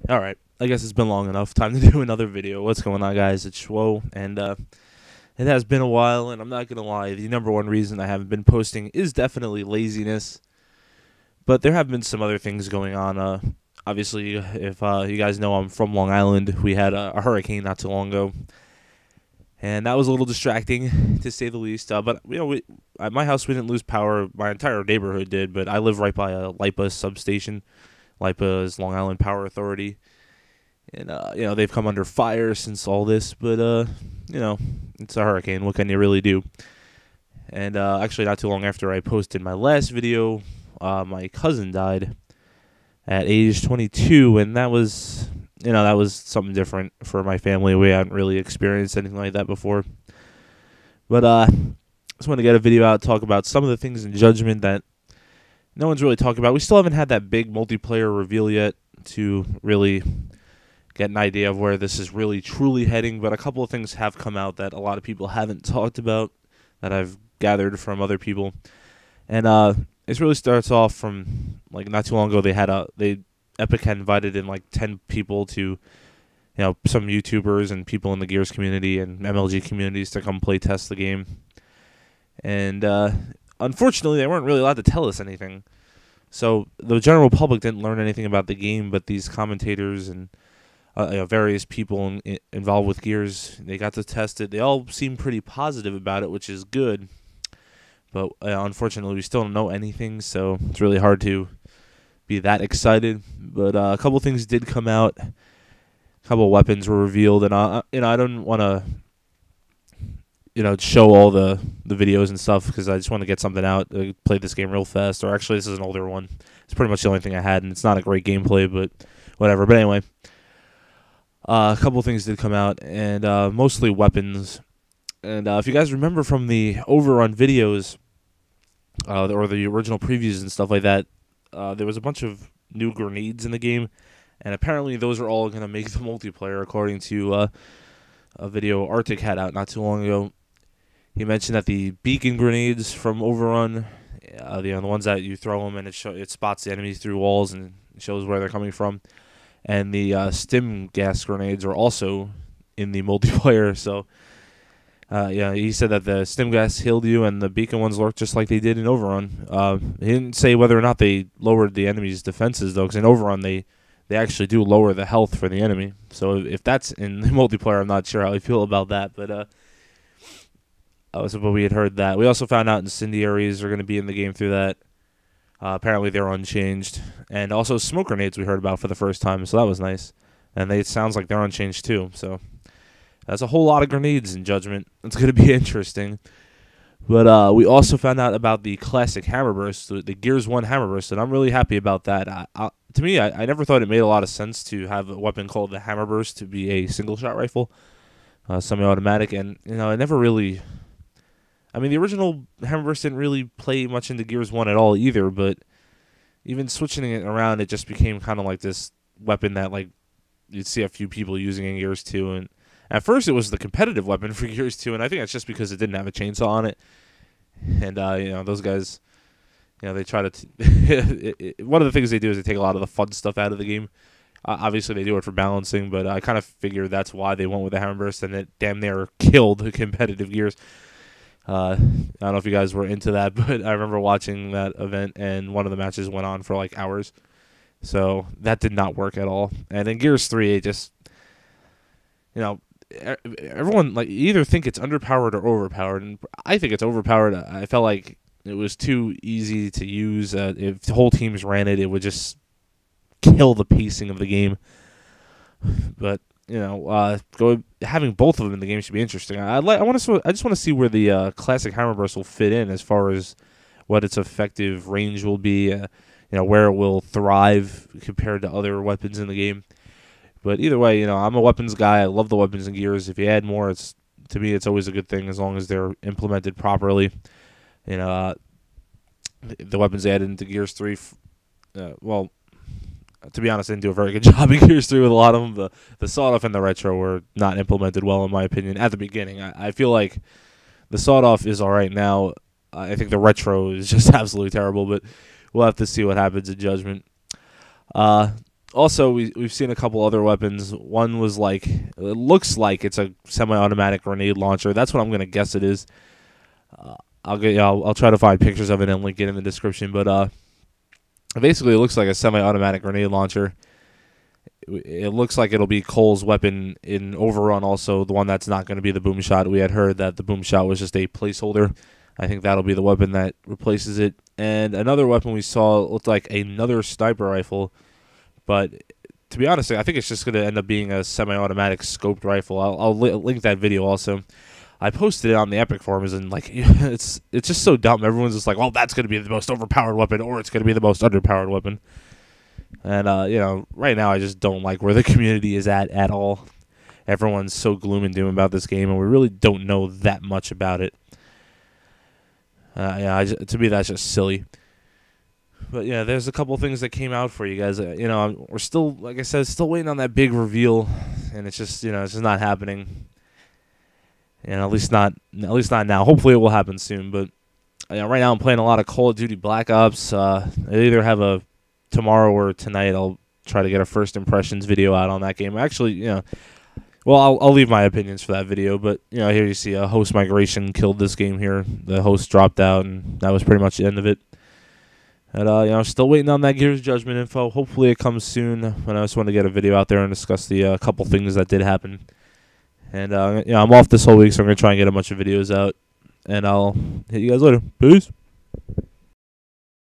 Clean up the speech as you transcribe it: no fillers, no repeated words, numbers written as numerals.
Alright, I guess it's been long enough. Time to do another video. What's going on, guys? It's Schwo, and it has been a while, and I'm not going to lie, the number one reason I haven't been posting is definitely laziness, but there have been some other things going on. Obviously, if you guys know I'm from Long Island, we had a hurricane not too long ago, and that was a little distracting, to say the least. But, at my house, we didn't lose power. My entire neighborhood did, but I live right by a LIPA substation. LIPA is Long Island Power Authority. And, they've come under fire since all this, but, it's a hurricane. What can you really do? And actually, not too long after I posted my last video, my cousin died at age 22, and that was something different for my family. We hadn't really experienced anything like that before. But just want to get a video out, talk about some of the things in Judgment that no one's really talking about. We still haven't had that big multiplayer reveal yet to really get an idea of where this is really truly heading, but a couple of things have come out that a lot of people haven't talked about that I've gathered from other people. And it really starts off from, like, not too long ago Epic had invited in like 10 people to, some YouTubers and people in the Gears community and MLG communities to come play test the game. And unfortunately, they weren't really allowed to tell us anything. So the general public didn't learn anything about the game, but these commentators and various people involved with Gears, they got to test it. They all seem pretty positive about it, which is good. But unfortunately, we still don't know anything, so it's really hard to be that excited. But a couple things did come out. A couple weapons were revealed, and I don't want to show all the videos and stuff because I just want to get something out. Play this game real fast. Or actually, this is an older one. It's pretty much the only thing I had, and it's not a great gameplay, but whatever. But anyway. A couple things did come out, and mostly weapons. And if you guys remember from the Overrun videos, or the original previews and stuff like that, there was a bunch of new grenades in the game, and apparently those are all going to make the multiplayer, according to a video Arctic had out not too long ago. He mentioned that the beacon grenades from Overrun, the ones that you throw them and it spots the enemies through walls and shows where they're coming from. And the stim gas grenades are also in the multiplayer. So, he said that the stim gas healed you and the beacon ones work just like they did in Overrun. He didn't say whether or not they lowered the enemy's defenses, though, because in Overrun they actually do lower the health for the enemy. So if that's in the multiplayer, I'm not sure how I feel about that. But we had heard that. We also found out incendiaries are going to be in the game through that. Apparently they're unchanged. And also smoke grenades we heard about for the first time, so that was nice. And it sounds like they're unchanged too, so that's a whole lot of grenades in Judgment. It's going to be interesting. But we also found out about the classic Hammerburst, the Gears 1 Hammerburst, and I'm really happy about that. To me, I never thought it made a lot of sense to have a weapon called the Hammerburst to be a single-shot rifle, semi-automatic, and I never really... I mean, the original Hammerburst didn't really play much into Gears 1 at all either, but even switching it around, it just became kind of like this weapon that, like, you'd see a few people using in Gears 2. And at first, it was the competitive weapon for Gears 2, and I think that's just because it didn't have a chainsaw on it. And, those guys, they try to... one of the things they do is they take a lot of the fun stuff out of the game. Obviously, they do it for balancing, but I kind of figured that's why they went with the Hammerburst, and it damn near killed the competitive Gears. I don't know if you guys were into that, but I remember watching that event, and one of the matches went on for like hours. So that did not work at all. And in Gears 3, it just, everyone, like, either think it's underpowered or overpowered, and I think it's overpowered. I felt like it was too easy to use. If the whole teams ran it, it would just kill the pacing of the game. But having both of them in the game should be interesting. I just want to see where the classic Hammerburst will fit in as far as what its effective range will be. Where it will thrive compared to other weapons in the game. But either way, I'm a weapons guy. I love the weapons in Gears. If you add more, to me it's always a good thing as long as they're implemented properly. The weapons they added into Gears 3, to be honest, I didn't do a very good job in Gears 3 with a lot of them. The sawed-off and the retro were not implemented well, in my opinion, at the beginning. I feel like the sawed-off is all right now. I think the retro is just absolutely terrible, but we'll have to see what happens in Judgment. Also, we've seen a couple other weapons. One was like, it looks like it's a semi-automatic grenade launcher. That's what I'm gonna guess it is. I'll try to find pictures of it and link it in the description. But basically, it looks like a semi-automatic grenade launcher. It looks like it'll be Cole's weapon in Overrun. Also, the one that's not going to be the boom shot. We had heard that the boom shot was just a placeholder. I think that'll be the weapon that replaces it. And another weapon we saw looked like another sniper rifle. But to be honest, I think it's just going to end up being a semi-automatic scoped rifle. I'll link that video also. I posted it on the Epic forums, and like it's just so dumb. Everyone's just like, well, that's going to be the most overpowered weapon, or it's going to be the most underpowered weapon. And right now I just don't like where the community is at all. Everyone's so gloom and doom about this game, and we really don't know that much about it. To me, that's just silly. But yeah, there's a couple things that came out for you guys. We're still, like I said, still waiting on that big reveal, and it's just not happening. At least not now. Hopefully, it will happen soon. But right now, I'm playing a lot of Call of Duty Black Ops. I either have a tomorrow or tonight. I'll try to get a first impressions video out on that game. Actually, well, I'll leave my opinions for that video. But here you see a host migration killed this game here. The host dropped out, and that was pretty much the end of it. And still waiting on that Gears Judgment info. Hopefully it comes soon. But I just want to get a video out there and discuss the couple things that did happen. And I'm off this whole week, so I'm gonna try and get a bunch of videos out. And I'll hit you guys later. Peace.